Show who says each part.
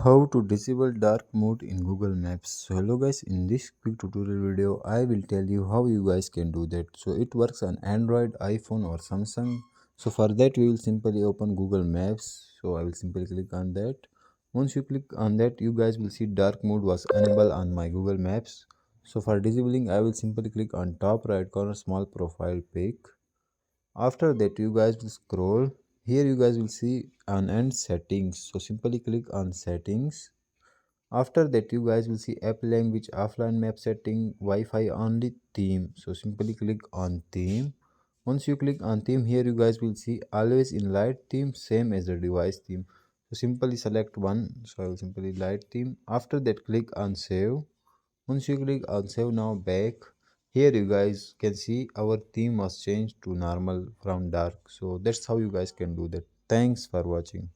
Speaker 1: How to disable dark mode in Google Maps. So hello guys, in this quick tutorial video I will tell you how you guys can do that. So it works on Android, iPhone or Samsung. So for that we will simply open Google Maps. So I will simply click on that. Once you click on that, you guys will see dark mode was enabled on my Google Maps. So for disabling, I will simply click on top right corner small profile pic. After that, you guys will scroll. Here you guys will see on end settings. So simply click on settings. After that, you guys will see app language, offline map setting, Wi-Fi only, theme. So simply click on theme. Once you click on theme, here you guys will see always in light theme, same as the device theme. So simply select one. So I will simply light theme. After that, click on save. Once you click on save now back, here you guys can see our theme was changed to normal from dark. So that's how you guys can do that. Thanks for watching.